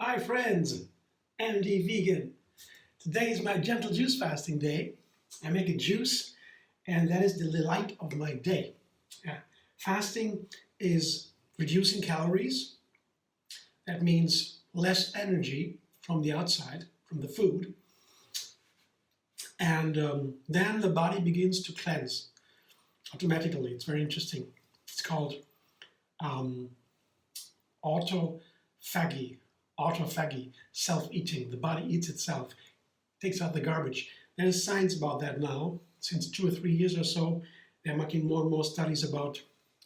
Hi friends, MD Vegan. Today is my gentle juice fasting day. I make a juice and that is the delight of my day. Fasting is reducing calories. That means less energy from the outside, from the food. And then the body begins to cleanse automatically. It's very interesting. It's called autophagy. Autophagy, self-eating. The body eats itself, takes out the garbage. There's science about that now. Since 2 or 3 years or so, they're making more and more studies about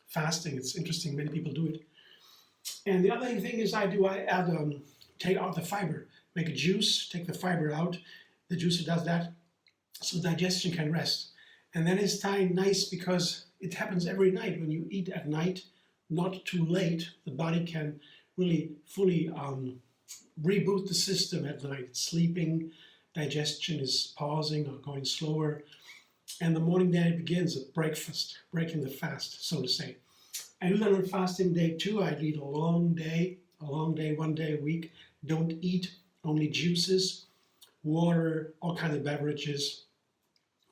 fasting. It's interesting, many people do it. And the other thing is I add, take out the fiber, make a juice, take the fiber out. The juicer does that so digestion can rest. And then it's nice because it happens every night. When you eat at night, not too late, the body can really fully reboot the system at night. Sleeping, digestion is pausing or going slower. And the morning then it begins at breakfast, breaking the fast, so to say. I do that on fasting day 2. I eat a long day, 1 day a week. Don't eat, only juices, water, all kinds of beverages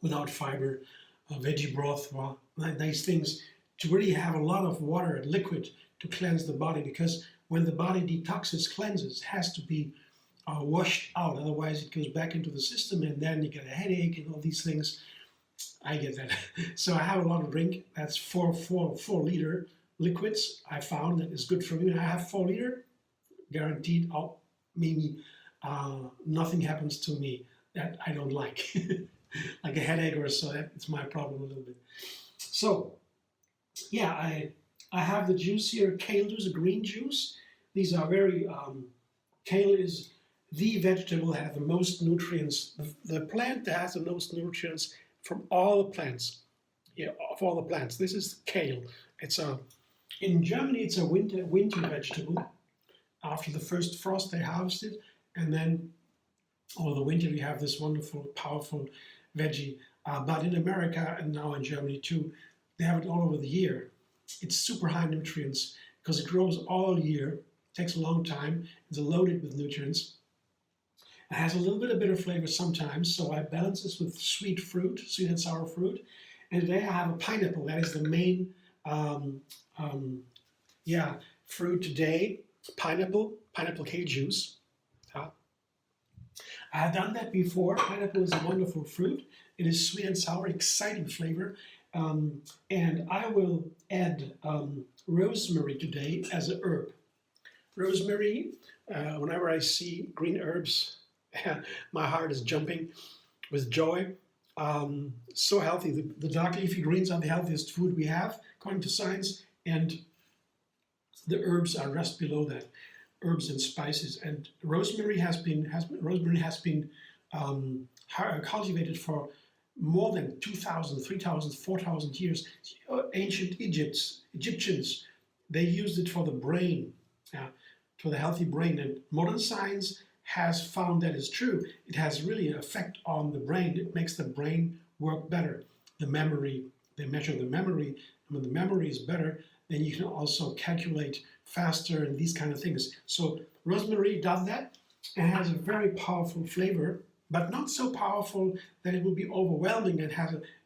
without fiber, veggie broth, well, nice things to really have a lot of water and liquid to cleanse the body, because when the body detoxes, cleanses, it has to be washed out. Otherwise it goes back into the system and then you get a headache and all these things. I get that. So I have a lot of drink. That's 4 liter liquids. I found that is good for me. I have 4 liter, guaranteed. Maybe nothing happens to me that I don't like, like a headache or so. That's my problem a little bit. So yeah, I have the juice here, kale juice, a green juice. These are very, kale is the vegetable that has the most nutrients, the plant that has the most nutrients from all the plants. Yeah, of all the plants. This is kale. It's in Germany it's a winter vegetable. After the first frost they harvest it, and then over the winter we have this wonderful, powerful veggie. But in America and now in Germany too, they have it all over the year. It's super high nutrients because it grows all year. It takes a long time. It's loaded with nutrients. It has a little bit of bitter flavor sometimes, so I balance this with sweet fruit, sweet and sour fruit. And today I have a pineapple. That is the main fruit today. Pineapple kale juice. I have done that before. Pineapple is a wonderful fruit. It is sweet and sour, exciting flavor. And I will add rosemary today as an herb. Rosemary, whenever I see green herbs, my heart is jumping with joy. So healthy. The dark leafy greens are the healthiest food we have, according to science, and the herbs are just below that, herbs and spices. And rosemary has been cultivated for more than 2,000, 3,000, 4,000 years. Ancient Egyptians, they used it for the brain, for the healthy brain. And modern science has found that is true. It has really an effect on the brain. It makes the brain work better. The memory, they measure the memory, and when the memory is better, then you can also calculate faster and these kind of things. So rosemary does that and has a very powerful flavor, but not so powerful that it will be overwhelming and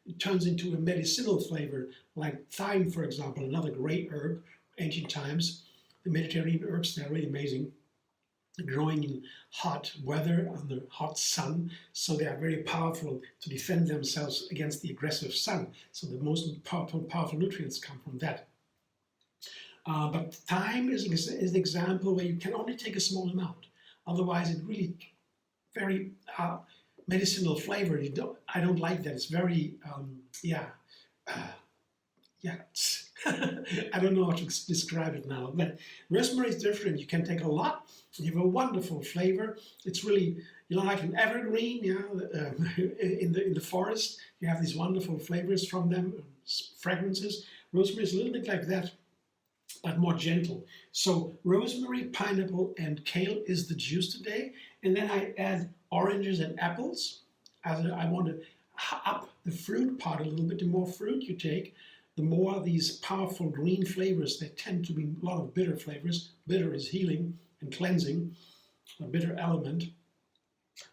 it turns into a medicinal flavor, like thyme, for example, another great herb, ancient times. The Mediterranean herbs, they're really amazing. Growing in hot weather, under hot sun, so they are very powerful to defend themselves against the aggressive sun. So the most powerful nutrients come from that. But thyme is an example where you can only take a small amount. Otherwise, it really very medicinal flavor. I don't like that. It's very I don't know how to describe it now, but rosemary is different. You can take a lot. You have a wonderful flavor. It's really, like an evergreen, in the forest. You have these wonderful flavors from them, fragrances. Rosemary is a little bit like that, but more gentle. So rosemary, pineapple, and kale is the juice today. And then I add oranges and apples. I want to up the fruit part a little bit. The more fruit you take, the more these powerful green flavors, they tend to be a lot of bitter flavors. Bitter is healing and cleansing, a bitter element.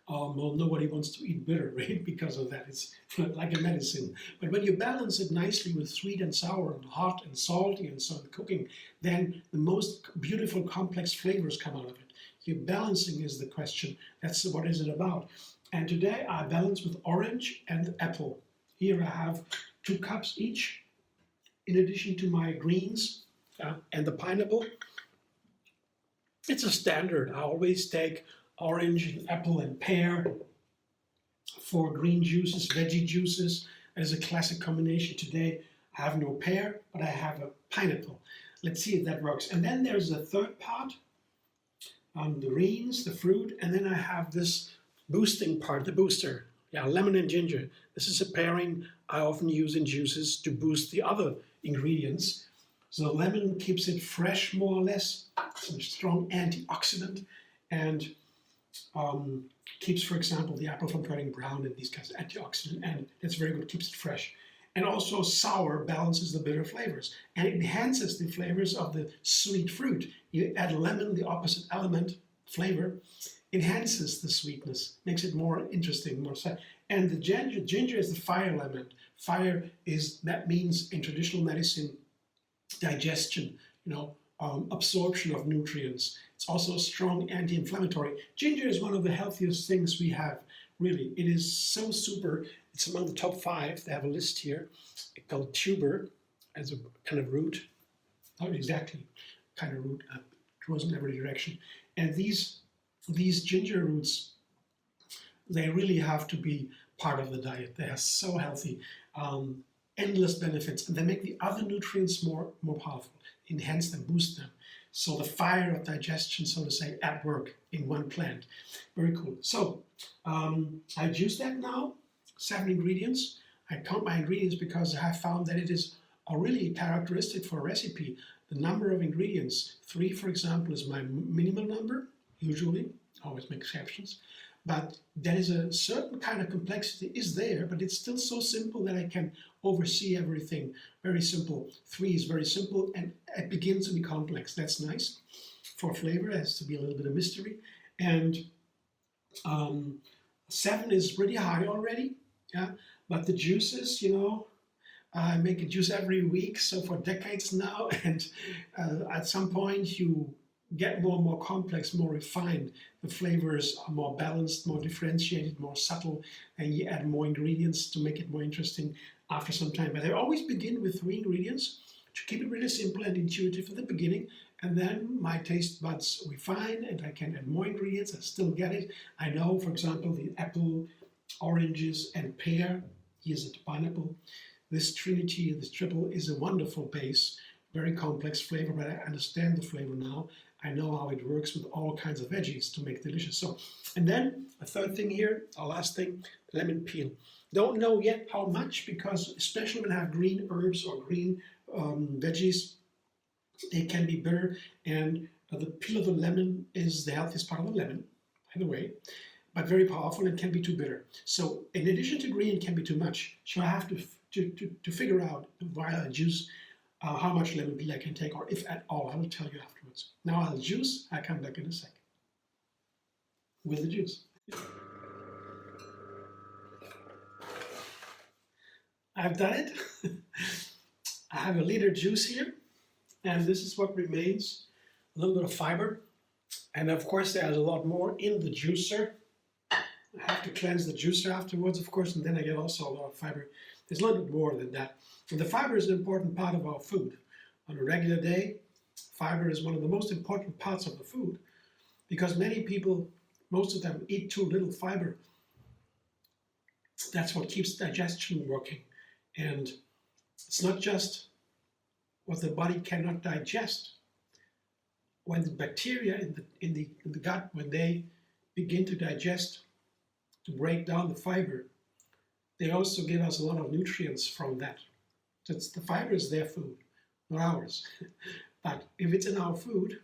Well, nobody wants to eat bitter, right? Because of that, it's like a medicine. But when you balance it nicely with sweet and sour and hot and salty and so on cooking, then the most beautiful complex flavors come out of it. Your balancing is the question. That's what is it about. And today I balance with orange and apple. Here I have 2 cups each, in addition to my greens and the pineapple. It's a standard. I always take orange and apple and pear for green juices, veggie juices. That is a classic combination. Today I have no pear, but I have a pineapple. Let's see if that works. And then there's a third part, the greens, the fruit, and then I have this boosting part, the booster. Yeah, lemon and ginger. This is a pairing I often use in juices to boost the other ingredients. So lemon keeps it fresh, more or less. It's a strong antioxidant, and keeps, for example, the apple from turning brown and these kinds of antioxidant, and that's very good, keeps it fresh. And also sour balances the bitter flavors, and it enhances the flavors of the sweet fruit. You add lemon, the opposite element, flavor, enhances the sweetness, makes it more interesting, more sad. And the ginger is the fire element. Fire is, that means in traditional medicine, digestion, absorption of nutrients. It's also a strong anti-inflammatory. Ginger is one of the healthiest things we have, really. It is so super. It's among the top 5. They have a list here called tuber, as a kind of root. Not exactly kind of root, it grows in every direction. And these ginger roots, they really have to be part of the diet. They are so healthy, endless benefits, and they make the other nutrients more powerful, enhance them, boost them. So the fire of digestion, so to say, at work in one plant. Very cool. So I juice that now, 7 ingredients. I count my ingredients because I found that it is a really characteristic for a recipe. The number of ingredients, 3 for example, is my minimal number, usually, always make exceptions. But there is a certain kind of complexity is there, but it's still so simple that I can oversee everything. Very simple. 3 is very simple, and it begins to be complex. That's nice. For flavor, it has to be a little bit of mystery. And 7 is pretty high already. Yeah, but the juices, I make a juice every week, so for decades now, and at some point you get more and more complex, more refined. The flavors are more balanced, more differentiated, more subtle, and you add more ingredients to make it more interesting after some time. But I always begin with 3 ingredients to keep it really simple and intuitive at the beginning, and then my taste buds refine and I can add more ingredients. I still get it. I know, for example, the apple, oranges, and pear. Here's the pineapple. This trinity, this triple, is a wonderful base, very complex flavor, but I understand the flavor now. I know how it works with all kinds of veggies to make delicious. So, and then a third thing here, our last thing, lemon peel. Don't know yet how much, because especially when I have green herbs or green veggies, they can be bitter, and the peel of a lemon is the healthiest part of the lemon, by the way, but very powerful and can be too bitter. So in addition to green, it can be too much. So I have to figure out while I juice how much lemon peel I can take, or if at all. I will tell you afterwards. Now I'll juice. I come back in a sec with the juice. I've done it. I have a liter juice here, and this is what remains. A little bit of fiber, and of course there's a lot more in the juicer. I have to cleanse the juicer afterwards, of course, and then I get also a lot of fiber. There's a little bit more than that. And the fiber is an important part of our food. On a regular day, fiber is one of the most important parts of the food, because many people, most of them, eat too little fiber. That's what keeps digestion working. And it's not just what the body cannot digest. When the bacteria in the gut, when they begin to digest, to break down the fiber, they also give us a lot of nutrients from that. So the fiber is their food, not ours. But if it's in our food,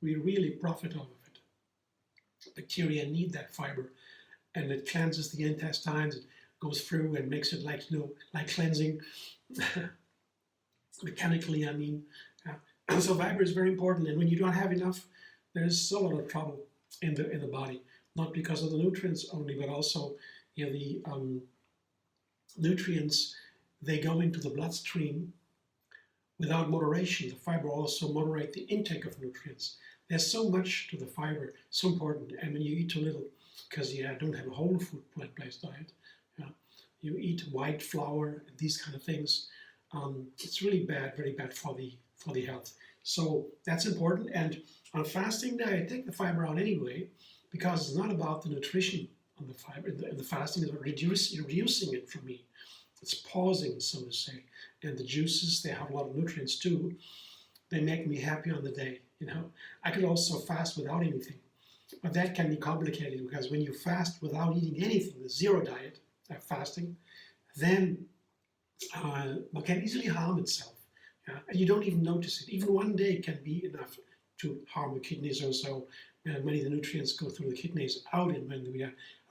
we really profit off of it. Bacteria need that fiber, and it cleanses the intestines, it goes through and makes it like, like cleansing, mechanically, I mean. So fiber is very important, and when you don't have enough, there's a lot of trouble in the body, not because of the nutrients only, but also, the nutrients, they go into the bloodstream without moderation. The fiber also moderate the intake of nutrients. There's so much to the fiber, so important. And when you eat too little, because you don't have a whole food plant-based diet, you eat white flour and these kind of things, it's really bad, very bad for the health. So that's important. And on a fasting day, I take the fiber out anyway, because it's not about the nutrition on the fiber. The fasting is about reducing it for me. It's pausing, so to say. And the juices, they have a lot of nutrients too. They make me happy on the day. I could also fast without anything, but that can be complicated, because when you fast without eating anything, the zero diet, fasting, then it can easily harm itself. And you don't even notice it. Even one day can be enough to harm the kidneys or so. Many of the nutrients go through the kidneys out, and when we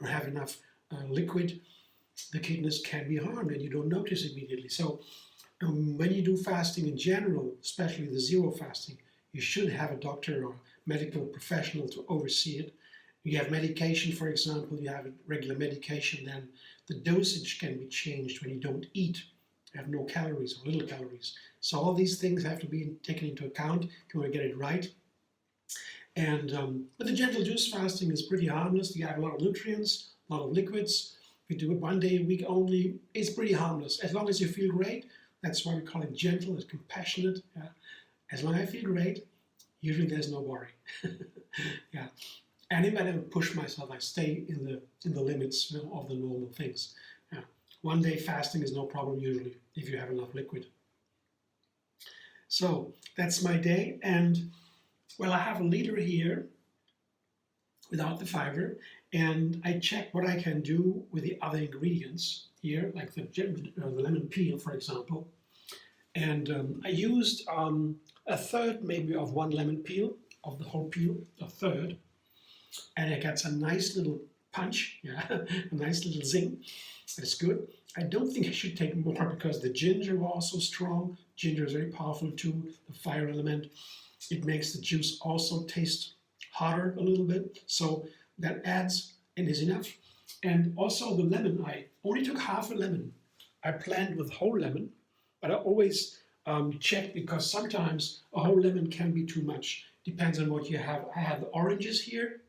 have enough liquid, the kidneys can be harmed, and you don't notice immediately. So when you do fasting in general, especially the zero fasting, you should have a doctor or medical professional to oversee it. You have medication, for example, you have a regular medication, then the dosage can be changed when you don't eat. You have no calories or little calories. So all these things have to be taken into account if you want to get it right. And but the gentle juice fasting is pretty harmless. You have a lot of nutrients, a lot of liquids. If you do it one day a week only, it's pretty harmless. As long as you feel great, that's why we call it gentle, it's compassionate. As long as I feel great, usually there's no worry. And if I never push myself, I stay in the limits of the normal things. One day fasting is no problem usually, if you have enough liquid. So that's my day, and well, I have a liter here without the fiber, and I check what I can do with the other ingredients here, like the lemon peel, for example. And I used a third maybe of one lemon peel, of the whole peel, a third, and it gets a nice little punch, a nice little zing. That's good. I don't think I should take more, because the ginger was also strong. Ginger is very powerful too, the fire element. It makes the juice also taste hotter a little bit, so that adds and is enough. And also the lemon, I only took half a lemon. I planned with whole lemon, but I always check, because sometimes a whole lemon can be too much. Depends on what you have. I have the oranges here.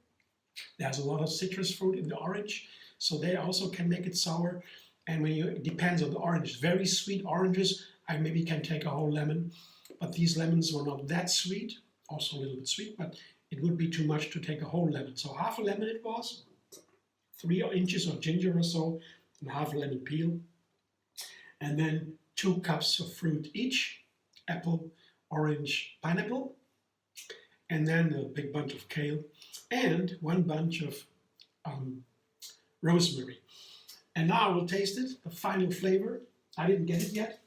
There's a lot of citrus fruit in the orange, so they also can make it sour. And it depends on the orange. Very sweet oranges, I maybe can take a whole lemon, but these lemons were not that sweet, also a little bit sweet, but it would be too much to take a whole lemon. So half a lemon it was, 3 inches of ginger or so, and half a lemon peel. And then 2 cups of fruit each, apple, orange, pineapple, and then a big bunch of kale, and 1 bunch of rosemary. And now I will taste it, the final flavor. I didn't get it yet.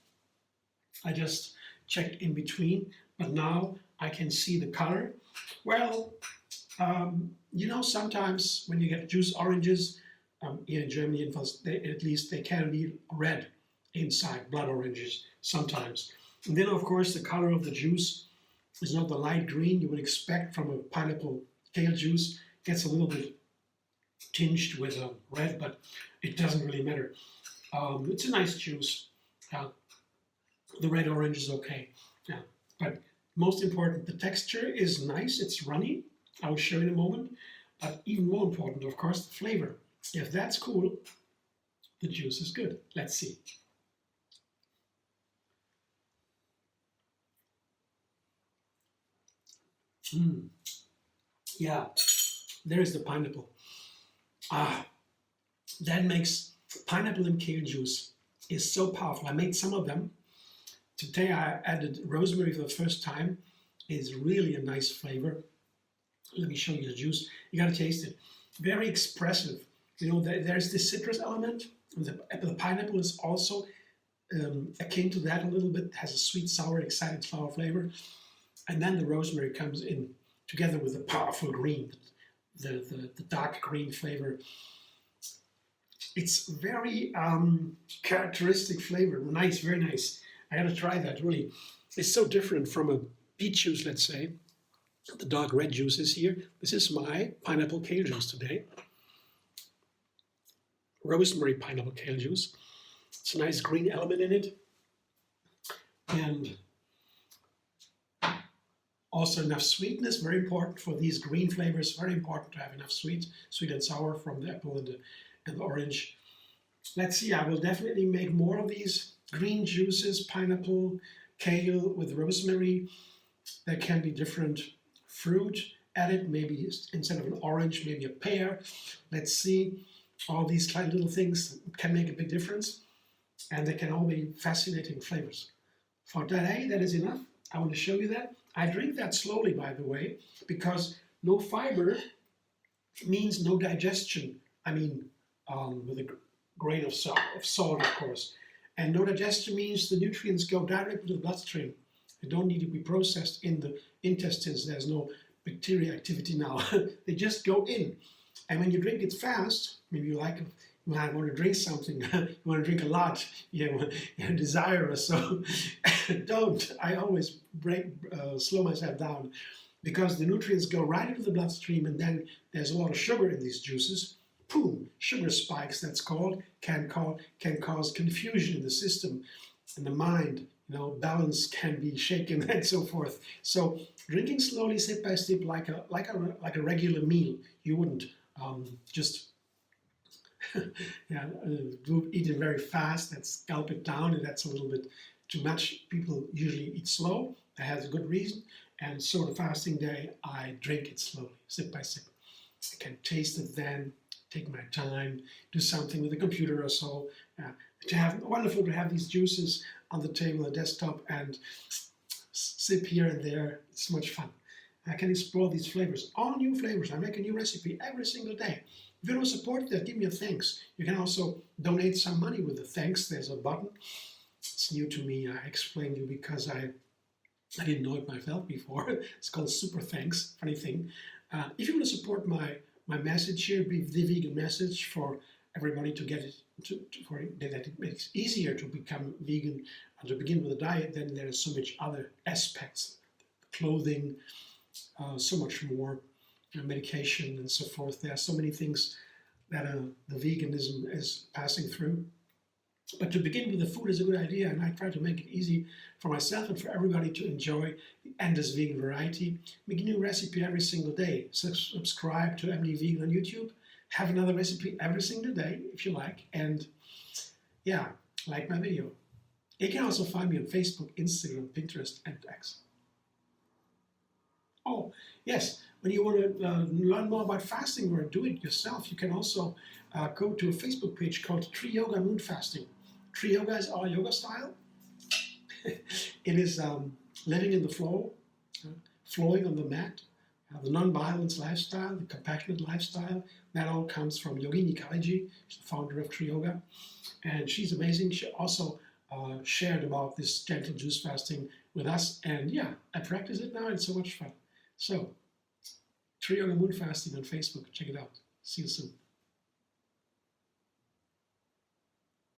I just checked in between, but now I can see the color. Well, sometimes when you get juice oranges, here in Germany, at least they can be red inside, blood oranges sometimes. And then, of course, the color of the juice is not the light green you would expect from a pineapple kale juice. It gets a little bit tinged with red, but it doesn't really matter. It's a nice juice. The red orange is okay. But most important, the texture is nice. It's runny. I will show you in a moment. But even more important, of course, the flavor. If that's cool, the juice is good. Let's see. Yeah, there is the pineapple. That makes pineapple and kale juice is so powerful. I made some of them. Today I added rosemary for the first time. It's really a nice flavor. Let me show you the juice. You gotta taste it. Very expressive. There's this citrus element. The pineapple is also akin to that a little bit. It has a sweet, sour, excited flower flavor. And then the rosemary comes in together with the powerful green, the dark green flavor. It's very characteristic flavor, nice, very nice. I gotta try that, really. It's so different from a beet juice, let's say. The dark red juice is here. This is my pineapple kale juice today. Rosemary pineapple kale juice. It's a nice green element in it. And also enough sweetness, very important for these green flavors, very important to have enough sweet and sour from the apple and the orange. Let's see, I will definitely make more of these green juices, pineapple, kale with rosemary. There can be different fruit added, maybe instead of an orange, maybe a pear. Let's see, all these klein little things can make a big difference, and they can all be fascinating flavors. For today, that is enough. I want to show you that. I drink that slowly, by the way, because no fiber means no digestion. I mean, with a grain of salt, of course. And no digestion means the nutrients go directly to the bloodstream. They don't need to be processed in the intestines. There's no bacteria activity now. They just go in. And when you drink it fast, maybe you like, you might want to drink something, you want to drink a lot, you have a desire or so. Don't. I always slow myself down, because the nutrients go right into the bloodstream, and then there's a lot of sugar in these juices. Boom, sugar spikes, that's called, can cause confusion in the system, in the mind. You know, balance can be shaken and so forth. So drinking slowly, sip by sip, like a regular meal. You wouldn't just eat it very fast. That's gulp it down, and that's a little bit too much. People usually eat slow. That has a good reason. And so the fasting day, I drink it slowly, sip by sip. I can taste it then, take my time, do something with the computer or so. Wonderful to have these juices on the table, the desktop, and sip here and there. It's much fun. I can explore these flavors, all new flavors. I make a new recipe every single day. If you don't support that, give me a thanks. You can also donate some money with the thanks. There's a button. It's new to me. I explained you because I didn't know it myself before. It's called Super Thanks. Funny thing. If you want to support my message here, the vegan message, for everybody to get it, that it makes it easier to become vegan and to begin with a diet, then there is so much other aspects, clothing, so much more, medication and so forth. There are so many things that the veganism is passing through. But to begin with, the food is a good idea, and I try to make it easy for myself and for everybody to enjoy the endless vegan variety. Make a new recipe every single day. Subscribe to MD Vegan on YouTube. Have another recipe every single day if you like. And yeah, like my video. You can also find me on Facebook, Instagram, Pinterest, and X. Oh, yes, when you want to learn more about fasting or do it yourself, you can also go to a Facebook page called Tree Yoga Moon Fasting. Tree Yoga is our yoga style. It is living in the flow, flowing on the mat, the non-violence lifestyle, the compassionate lifestyle. That all comes from Yogini Kaleji, she's the founder of Tree Yoga. And she's amazing. She also shared about this gentle juice fasting with us. And yeah, I practice it now. It's so much fun. So, Tree Yoga Moon Fasting on Facebook. Check it out. See you soon.